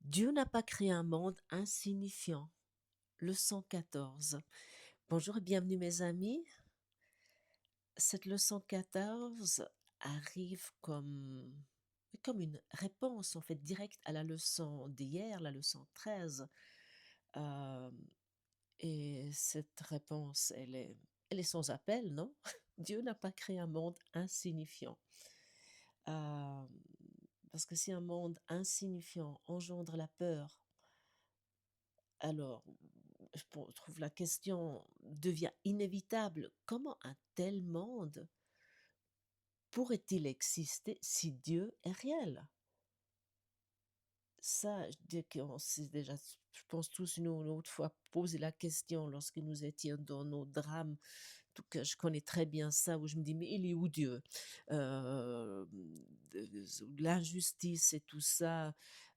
Dieu n'a pas créé un monde insignifiant. Leçon 14. Bonjour et bienvenue mes amis. Cette leçon 14 arrive comme une réponse en fait directe à la leçon d'hier, la leçon 13. Euh, et cette réponse, elle est sans appel, non? Dieu n'a pas créé un monde insignifiant. Euh, Parce que si un monde insignifiant engendre la peur, alors, trouve la question devient inévitable. Comment un tel monde pourrait-il exister si Dieu est réel? Ça, je dis qu'on s'est déjà, je pense tous une autre fois posé la question lorsque nous étions dans nos drames. En tout cas, je connais très bien ça, où je me dis, mais il est où Dieu? L'injustice et tout ça,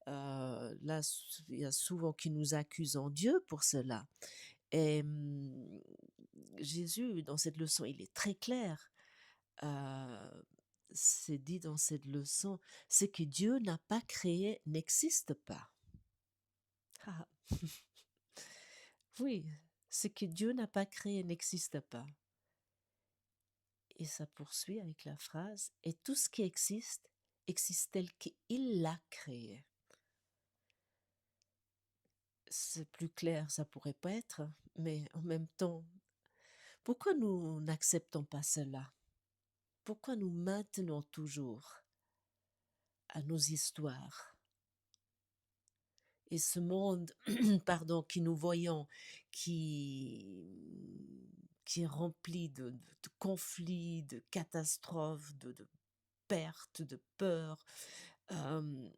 là, il y a souvent qui nous accusent en Dieu pour cela. Et Jésus, dans cette leçon, il est très clair. Euh, c'est dit dans cette leçon, c'est que Dieu n'a pas créé, n'existe pas. Ah, oui, ce que Dieu n'a pas créé n'existe pas. Et ça poursuit avec la phrase, et tout ce qui existe, existe tel qu'il l'a créé. C'est plus clair, ça pourrait pas être, mais en même temps, pourquoi nous n'acceptons pas cela? Pourquoi nous maintenons toujours à nos histoires? Et ce monde, pardon, qui nous voyons, qui, qui est rempli de conflits, de catastrophes, de pertes, de peurs, euh,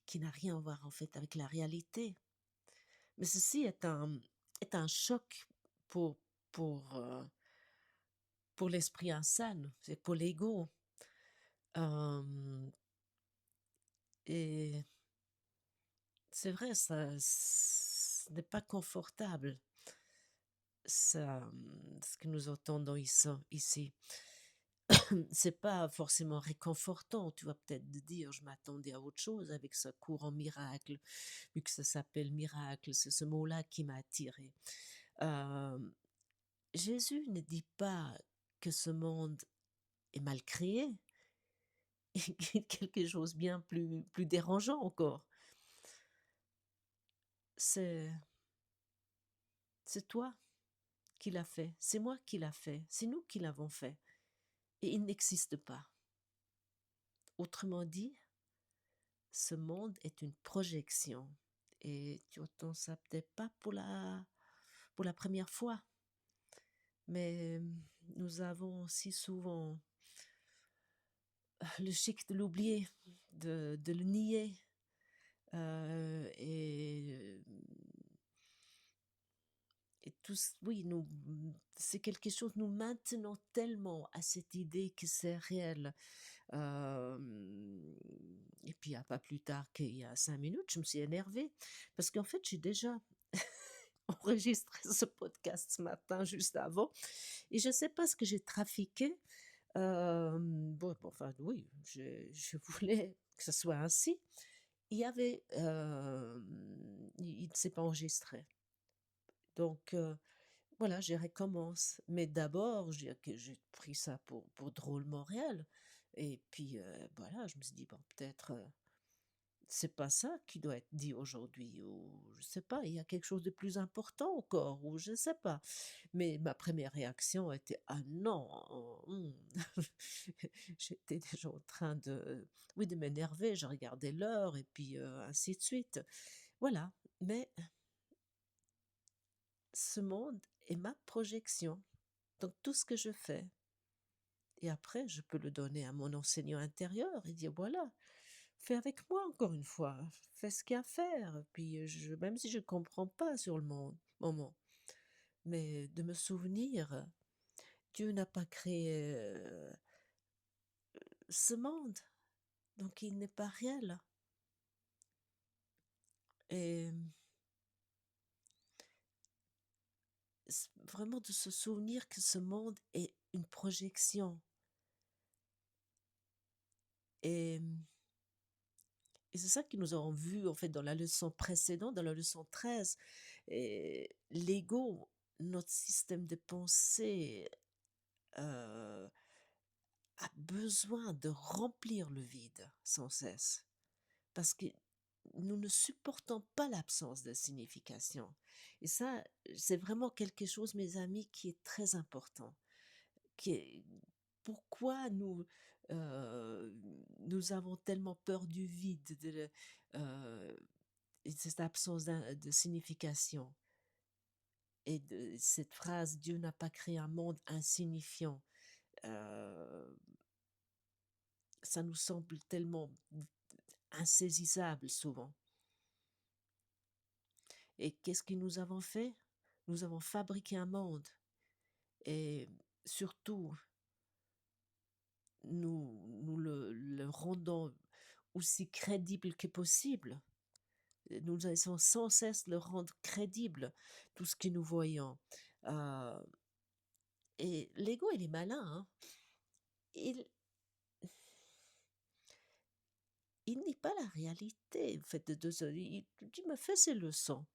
qui n'a rien à voir en fait avec la réalité. Mais ceci est un choc pour, pour, euh, pour l'esprit insane, c'est pour l'ego. Euh, et c'est vrai, ça, ce n'est pas confortable, ça, ce que nous entendons ici. C'est pas forcément réconfortant. Tu vas peut-être te dire, je m'attendais à autre chose avec ce courant miracle, vu que ça s'appelle miracle, c'est ce mot-là qui m'a attiré. Euh, Jésus ne dit pas que ce monde est mal créé, quelque chose bien plus dérangeant encore. C'est, c'est toi qui l'as fait, c'est moi qui l'a fait, c'est nous qui l'avons fait. Et il n'existe pas. Autrement dit, ce monde est une projection. Et tu entends ça peut-être pas pour la première fois, mais nous avons si souvent le chic de l'oublier, de le nier. Euh, et, et tous, oui, c'est quelque chose, nous maintenons tellement à cette idée que c'est réel. Et puis, il n'y a pas plus tard qu'il y a 5 minutes, je me suis énervée parce qu'en fait, j'ai déjà enregistré ce podcast ce matin, juste avant, et je ne sais pas ce que j'ai trafiqué. Enfin, oui, je voulais que ce soit ainsi. Il ne s'est pas enregistré. Donc, voilà, je recommence. Mais d'abord, je dirais que j'ai pris ça pour drôlement réel. Et puis, voilà, je me suis dit, bon, peut-être, c'est pas ça qui doit être dit aujourd'hui, ou je sais pas, il y a quelque chose de plus important encore, ou je sais pas. Mais ma première réaction était, ah non, j'étais déjà en train oui, de m'énerver, je regardais l'heure, et puis ainsi de suite. Voilà, mais ce monde est ma projection. Donc tout ce que je fais, et après je peux le donner à mon enseignant intérieur et dire voilà, fais avec moi encore une fois, fais ce qu'il y a à faire. Puis même si je ne comprends pas sur le moment, mais de me souvenir, Dieu n'a pas créé ce monde, donc il n'est pas réel. Et vraiment de se souvenir que ce monde est une projection. Et Et c'est ça que nous avons vu, en fait, dans la leçon précédente, dans la leçon 13. Et l'ego, notre système de pensée, heu, a besoin de remplir le vide sans cesse. Parce que nous ne supportons pas l'absence de signification. Et ça, c'est vraiment quelque chose, mes amis, qui est très important. Qui est pourquoi heu, nous avons tellement peur du vide, et de cette absence de signification et de cette phrase: «Dieu n'a pas créé un monde insignifiant». Heu, Ça nous semble tellement insaisissable souvent. Et qu'est-ce que nous avons fait? Nous avons fabriqué un monde et surtout, nous le rendons aussi crédible que possible. Nous essayons sans cesse de le rendre crédible, tout ce que nous voyons. Heu et l'ego, il est malin, hein. Il il nie pas la réalité, en fait, de ce il me fait ses leçons,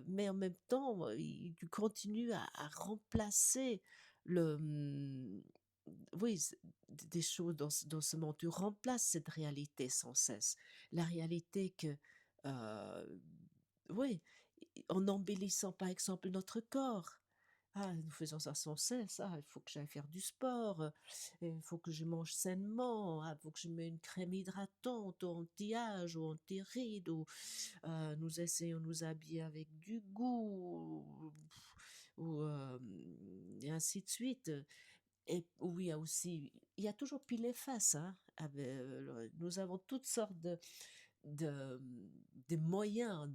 mais en même temps, il continue à remplacer le, oui, des choses dans ce monde. Tu remplaces cette réalité sans cesse. La réalité que, heu, oui, en embellissant, par exemple, notre corps. Ah, nous faisons ça sans cesse. Ah, il faut que j'aille faire du sport, il faut que je mange sainement, ah, il faut que je mette une crème hydratante ou anti-âge ou anti-rides, ou nous essayons de nous habiller avec du goût, et ainsi de suite. Et oui, il y a toujours pile et face, hein. Nous avons toutes sortes de, de moyens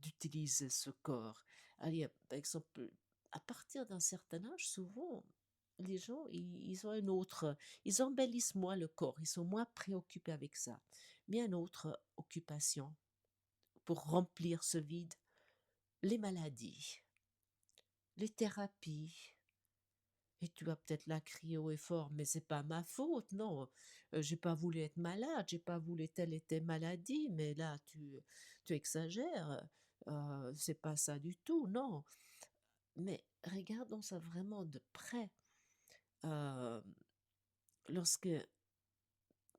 d'utiliser ce corps. Allez, par exemple, à partir d'un certain âge, souvent, les gens, ils ont une autre, ils embellissent moins le corps, ils sont moins préoccupés avec ça. Mais il y a une autre occupation pour remplir ce vide: les maladies, les thérapies. Et tu vas peut-être là crier haut et fort: «Mais c'est pas ma faute, non, j'ai pas voulu être malade, j'ai pas voulu telle et telle maladie, mais là tu exagères, c'est pas ça du tout, non». Mais regardons ça vraiment de près. Heu, Lorsque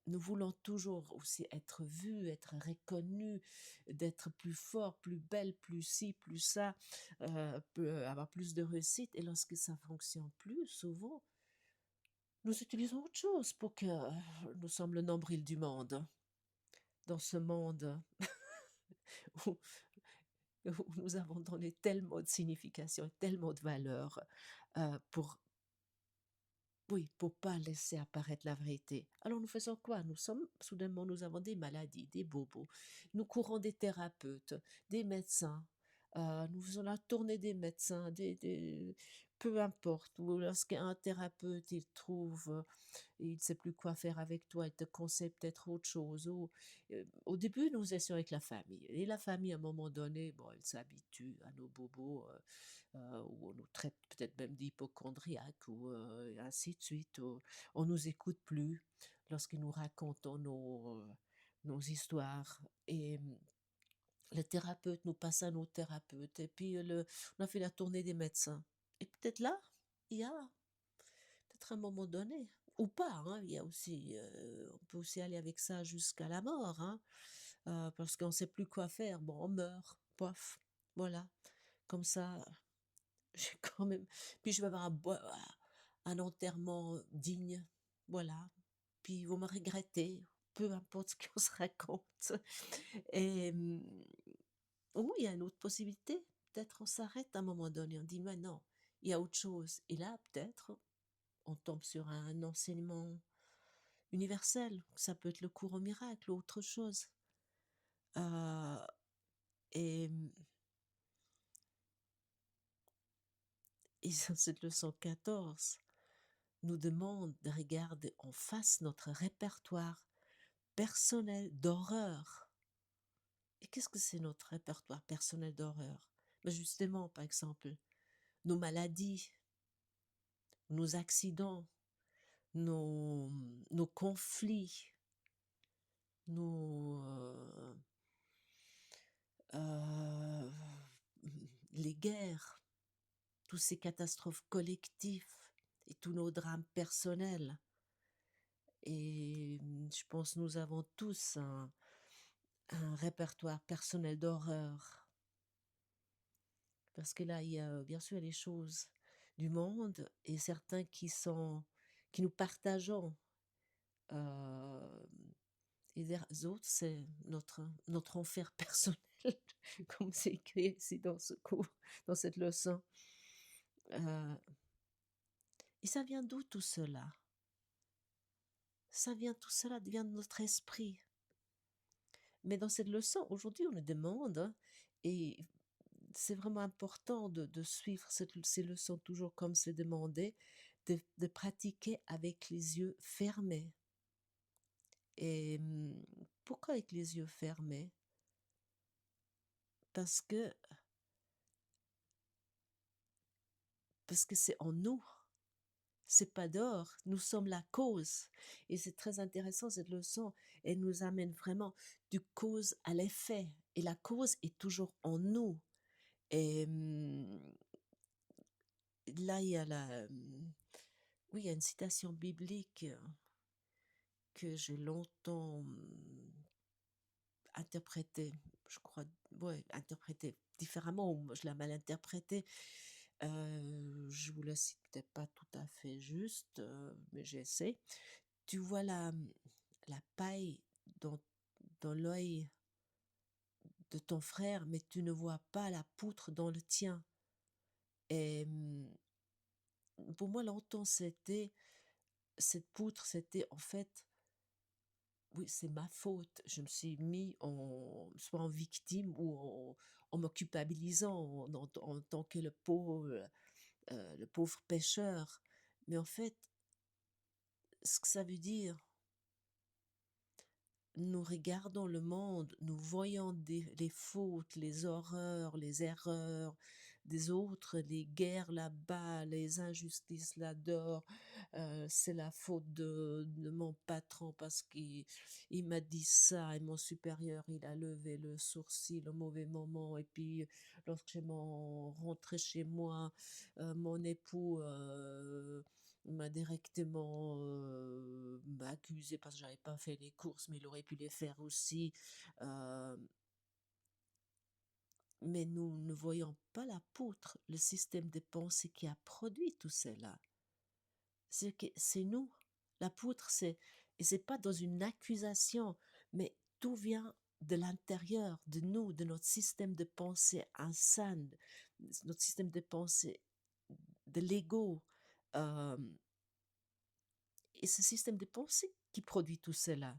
nous voulons toujours aussi être vus, être reconnus, d'être plus fort, plus belle, plus ci, plus ça, avoir plus de réussite, et lorsque ça fonctionne plus, souvent nous utilisons autre chose pour que nous sommes le nombril du monde. Dans ce monde où, où nous avons donné tellement de signification, tellement de valeur, pour, oui, pour pas laisser apparaître la vérité. Alors nous faisons quoi? Soudainement, nous avons des maladies, des bobos. Nous courons des thérapeutes, des médecins. Nous faisons la tournée des médecins, peu importe. Ou lorsqu'un thérapeute, il trouve et il ne sait plus quoi faire avec toi, il te conseille peut-être autre chose. Au début, nous étions avec la famille. Et la famille, à un moment donné, bon, elle s'habitue à nos bobos, ou on nous traite peut-être même d'hypochondriaques, ou et ainsi de suite. On nous écoute plus lorsque nous racontons nos histoires. Et le thérapeute nous passe à nos thérapeutes. Et puis, on a fait la tournée des médecins. Et peut-être là, il y a peut-être un moment donné, ou pas, hein, il y a aussi, on peut aussi aller avec ça jusqu'à la mort, hein, parce qu'on ne sait plus quoi faire. Bon, on meurt, pof, voilà. Comme ça, j'ai quand même, puis je vais avoir un enterrement digne, voilà. Puis ils vont me regretter, peu importe ce qu'on se raconte. Et oui, il y a une autre possibilité. Peut-être on s'arrête à un moment donné, on dit: «Mais non, il y a autre chose», et là, peut-être, on tombe sur un enseignement universel. Ça peut être le cours au miracle ou autre chose. Heu et et dans cette leçon 14 nous demande de regarder en face notre répertoire personnel d'horreur. Et qu'est-ce que c'est notre répertoire personnel d'horreur? Ben justement, par exemple, nos maladies, nos accidents, nos conflits, Nous, euh, les guerres, toutes ces catastrophes collectives et tous nos drames personnels. Et je pense que nous avons tous un répertoire personnel d'horreur. Parce que là, il y a bien sûr les choses du monde et certains qui nous partageons. Euh, et les autres, c'est notre enfer personnel, comme c'est écrit ici dans ce cours, dans cette leçon. Euh, et ça vient d'où tout cela? Tout cela vient de notre esprit. Mais dans cette leçon, aujourd'hui, on nous demande, hein, et c'est vraiment important de suivre ces leçons toujours comme c'est demandé, de pratiquer avec les yeux fermés. Et pourquoi avec les yeux fermés? Parce que c'est en nous, c'est pas dehors. Nous sommes la cause. Et c'est très intéressant cette leçon. Elle nous amène vraiment du cause à l'effet. Et la cause est toujours en nous. Et là, oui, il y a une citation biblique que j'ai longtemps interprétée, je crois, ouais, interprétée différemment, ou je l'ai mal interprétée. Je vous la cite peut-être pas tout à fait juste, mais j'essaie. Tu vois la paille dans l'œil de ton frère, mais tu ne vois pas la poutre dans le tien. Et pour moi, longtemps, cette poutre, c'était en fait, oui, c'est ma faute. Je me suis mis soit en victime ou en me culpabilisant en tant que le pauvre pécheur. Mais en fait, ce que ça veut dire, nous regardons le monde, nous voyons les fautes, les horreurs, les erreurs des autres, les guerres là-bas, les injustices là-dehors. C'est la faute de mon patron parce qu'il m'a dit ça et mon supérieur, il a levé le sourcil au mauvais moment. Et puis, lorsque je rentré chez moi, mon époux m'a directement accusé parce que j'avais pas fait les courses, mais il aurait pu les faire aussi. Euh, mais nous ne voyons pas la poutre, le système de pensée qui a produit tout cela. C'est nous. La poutre, et c'est pas dans une accusation, mais tout vient de l'intérieur de nous, de notre système de pensée insane, notre système de pensée de l'ego. Euh, et ce système de pensée qui produit tout cela.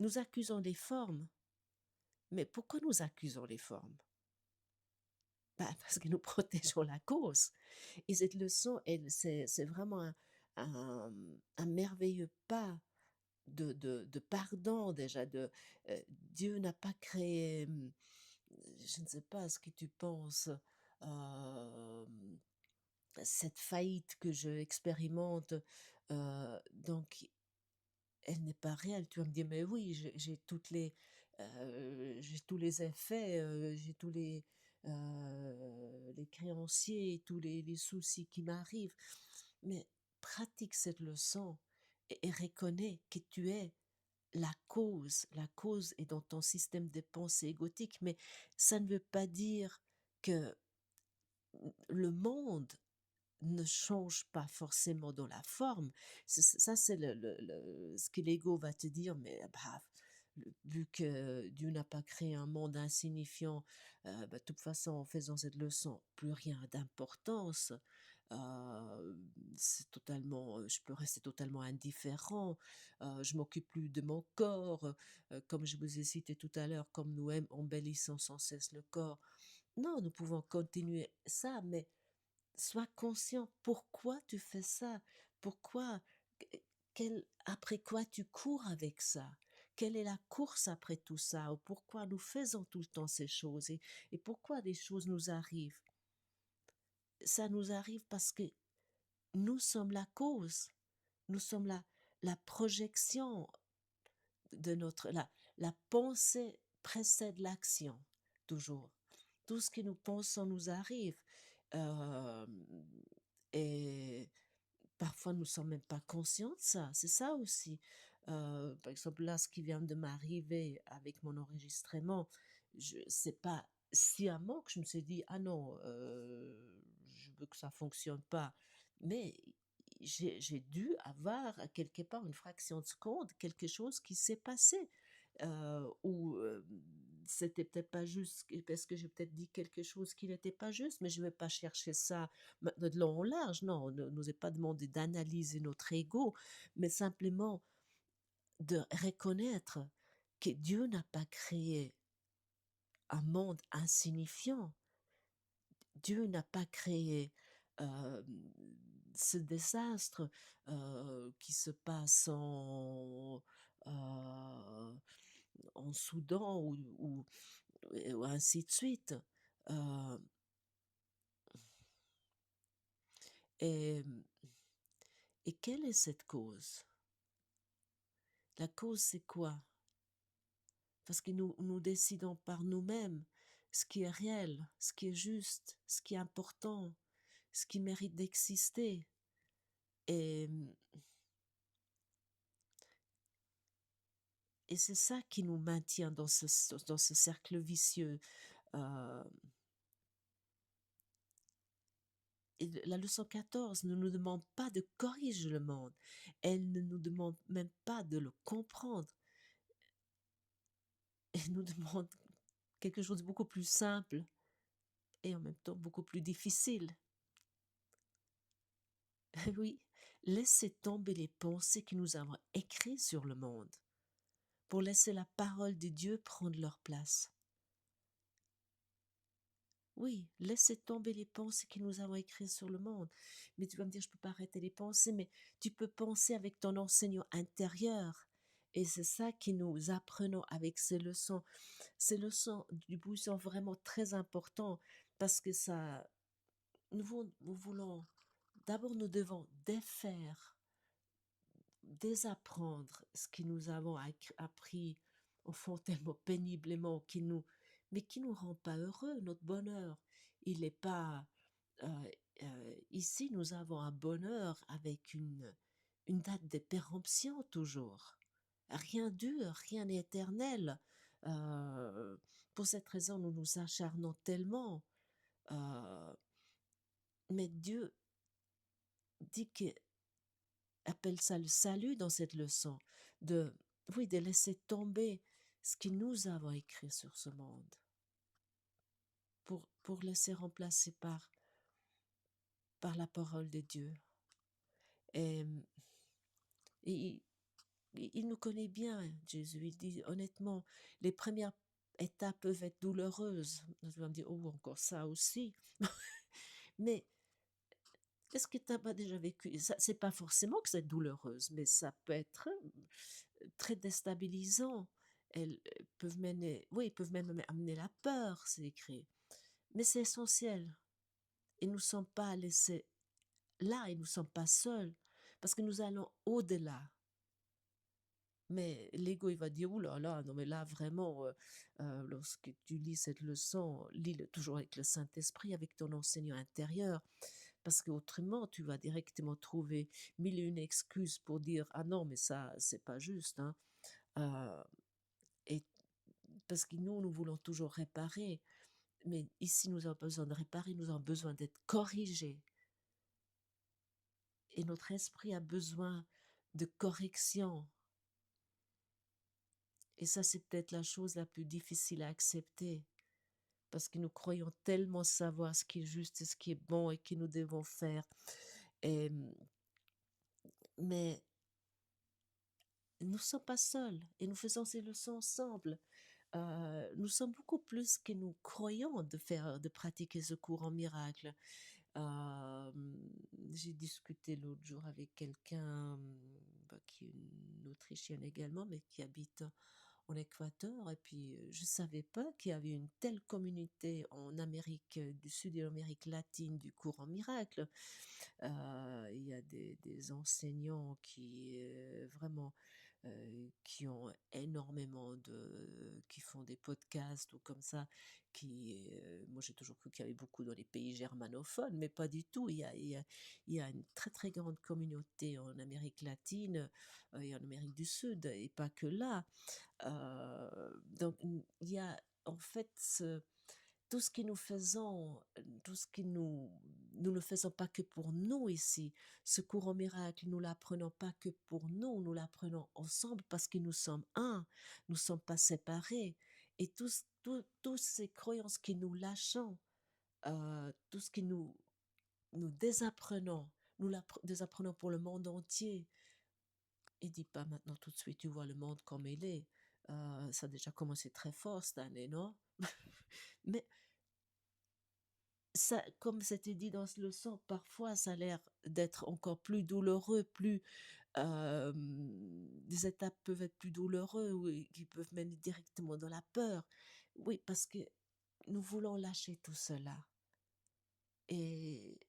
Nous accusons les formes. Mais pourquoi nous accusons les formes? Parce que nous protégeons la cause. Et cette leçon, c'est vraiment un merveilleux pas de pardon déjà. Dieu n'a pas créé, je ne sais pas ce que tu penses, euh, cette faillite que je expérimente. Donc, elle n'est pas réelle. Tu vas me dire, mais oui, j'ai tous les effets, j'ai tous les créanciers, tous les soucis qui m'arrivent. Mais pratique cette leçon et reconnais que tu es la cause. La cause est dans ton système de pensée égotique, mais ça ne veut pas dire que le monde ne change pas forcément dans la forme. Ça, c'est ce que l'ego va te dire, mais vu que Dieu n'a pas créé un monde insignifiant, de toute façon, en faisant cette leçon, plus rien d'importance. C'est totalement, je peux rester totalement indifférent. Je m'occupe plus de mon corps, comme je vous ai cité tout à l'heure, comme nous embellissons sans cesse le corps. Non, nous pouvons continuer ça, mais sois conscient pourquoi tu fais ça, pourquoi, après quoi tu cours avec ça, quelle est la course après tout ça, ou pourquoi nous faisons tout le temps ces choses et pourquoi des choses nous arrivent. Ça nous arrive parce que nous sommes la cause, nous sommes la projection de notre la pensée précède l'action, toujours. Tout ce que nous pensons nous arrive, hem et parfois nous ne sommes même pas conscients de ça, c'est ça aussi. Par exemple, là, ce qui vient de m'arriver avec mon enregistrement, je c'est pas sciemment que je me suis dit: «Ah non, je veux que ça fonctionne pas», mais j'ai dû avoir à quelque part, une fraction de seconde, quelque chose qui s'est passé, ou, c'était peut-être pas juste parce que j'ai peut-être dit quelque chose qui n'était pas juste, mais je ne vais pas chercher ça de long en large. Non, on ne nous est pas demandé d'analyser notre ego, mais simplement de reconnaître que Dieu n'a pas créé un monde insignifiant. Dieu n'a pas créé euh, ce désastre qui se passe en Soudan ou ainsi de suite. Euh, et, et quelle est cette cause? La cause, c'est quoi? Parce que nous décidons par nous-mêmes ce qui est réel, ce qui est juste, ce qui est important, ce qui mérite d'exister. Et, et c'est ça qui nous maintient dans ce cercle vicieux. Euh, et la leçon 14 ne nous demande pas de corriger le monde. Elle ne nous demande même pas de le comprendre. Elle nous demande quelque chose de beaucoup plus simple et en même temps beaucoup plus difficile. Oui, laisser tomber les pensées que nous avons écrites sur le monde pour laisser la parole de Dieu prendre leur place. Oui, laisser tomber les pensées que nous avons écrites sur le monde. Mais tu vas me dire, je ne peux pas arrêter les pensées, mais tu peux penser avec ton enseignant intérieur. Et c'est ça que nous apprenons avec ces leçons. Ces leçons du bout sont vraiment très importantes parce que ça, nous voulons, d'abord nous devons défaire, désapprendre ce que nous avons appris au fond tellement péniblement mais qui nous rend pas heureux. Notre bonheur, il n'est pas euh, ici. Nous avons un bonheur avec une date de péremption toujours. Rien dure, rien n'est éternel. Euh, pour cette raison, nous nous acharnons tellement. Euh, mais Dieu dit que appelle ça le salut dans cette leçon, de, oui, de laisser tomber ce que nous avons écrit sur ce monde pour laisser remplacer par la parole de Dieu. Et, et il nous connaît bien, Jésus. Il dit honnêtement, les premières étapes peuvent être douloureuses. Nous allons dire, oh, encore ça aussi. Mais est-ce que tu n'as pas déjà vécu ça? C'est pas forcément que c'est douloureuse, mais ça peut être très déstabilisant. Elles peuvent mener, oui, ils peuvent même amener la peur, c'est écrit. Mais c'est essentiel. Et nous ne sommes pas laissés là, et nous ne sommes pas seuls, parce que nous allons au-delà. Mais l'ego, il va dire, ouh là là, non mais là, vraiment, lorsque tu lis cette leçon, lis-le toujours avec le Saint-Esprit, avec ton enseignant intérieur, parce qu'autrement, tu vas directement trouver mille et une excuses pour dire, ah non, mais ça, c'est pas juste, hein. Euh, et parce que nous voulons toujours réparer. Mais ici, nous avons besoin de réparer, nous avons besoin d'être corrigés. Et notre esprit a besoin de correction. Et ça, c'est peut-être la chose la plus difficile à accepter. Parce que nous croyons tellement savoir ce qui est juste et ce qui est bon et que nous devons faire. Et, mais nous ne sommes pas seuls et nous faisons ces leçons ensemble. Nous sommes beaucoup plus que nous croyons de pratiquer ce cours en miracle. Euh, j'ai discuté l'autre jour avec quelqu'un qui est une Autrichienne également, mais qui habite en Équateur. Et puis, je ne savais pas qu'il y avait une telle communauté en Amérique du Sud et en Amérique latine du cours en miracle. Il y a des enseignants qui vraiment qui ont énormément qui font des podcasts ou comme ça, moi j'ai toujours cru qu'il y avait beaucoup dans les pays germanophones, mais pas du tout. Il y a une très très grande communauté en Amérique latine et en Amérique du Sud, et pas que là. Donc il y a en fait tout ce que nous faisons, tout ce que nous ne faisons pas que pour nous ici. Ce cours au miracle, nous l'apprenons pas que pour nous, nous l'apprenons ensemble parce que nous sommes un, nous ne sommes pas séparés. Et tous ces croyances que nous lâchons, tout ce que nous désapprenons, désapprenons pour le monde entier. Et dis pas maintenant tout de suite, tu vois le monde comme il est. Ça a déjà commencé très fort cette année, non? Mais ça, comme c'était dit dans ce leçon, parfois ça a l'air d'être encore plus douloureux, des étapes peuvent être plus douloureuses ou qui peuvent mener directement dans la peur. Oui, parce que nous voulons lâcher tout cela. Et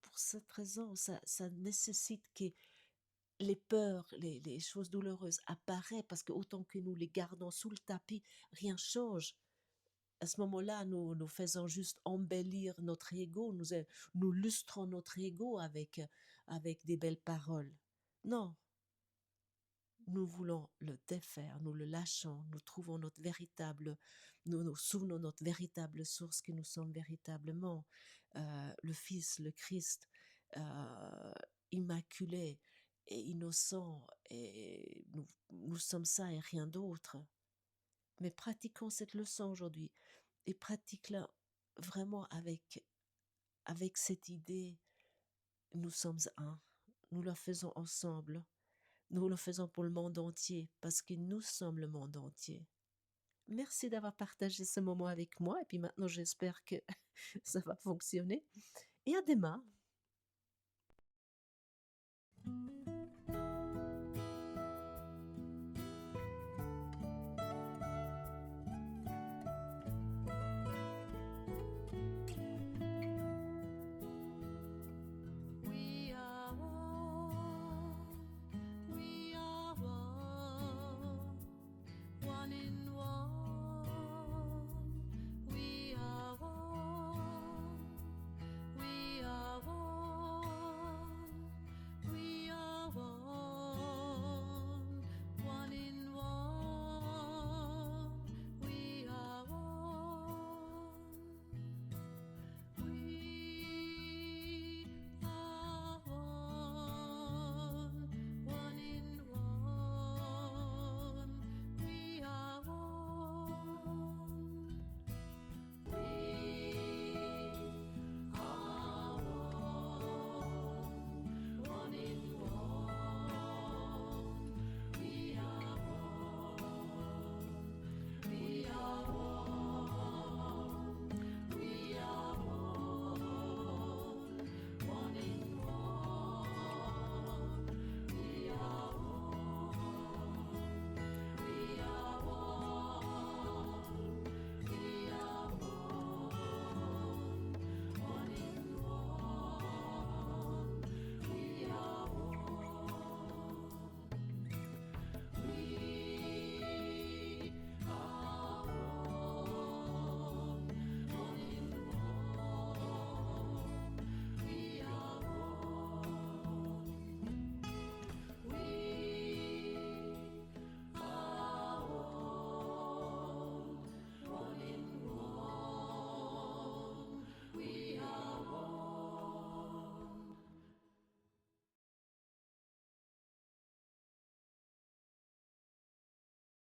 pour cette raison, ça nécessite que les peurs, les choses douloureuses apparaissent parce que autant que nous les gardons sous le tapis, rien change. À ce moment-là, nous faisons juste embellir notre ego, nous lustrons notre ego avec des belles paroles. Non, nous voulons le défaire, nous le lâchons, nous trouvons nous souvenons notre véritable source que nous sommes véritablement, le Fils, le Christ, euh, immaculé et innocent, et nous sommes ça et rien d'autre. Mais pratiquons cette leçon aujourd'hui et pratique-la vraiment avec cette idée, nous sommes un, nous la faisons ensemble, nous le faisons pour le monde entier parce que nous sommes le monde entier. Merci d'avoir partagé ce moment avec moi et puis maintenant j'espère que ça va fonctionner et à demain.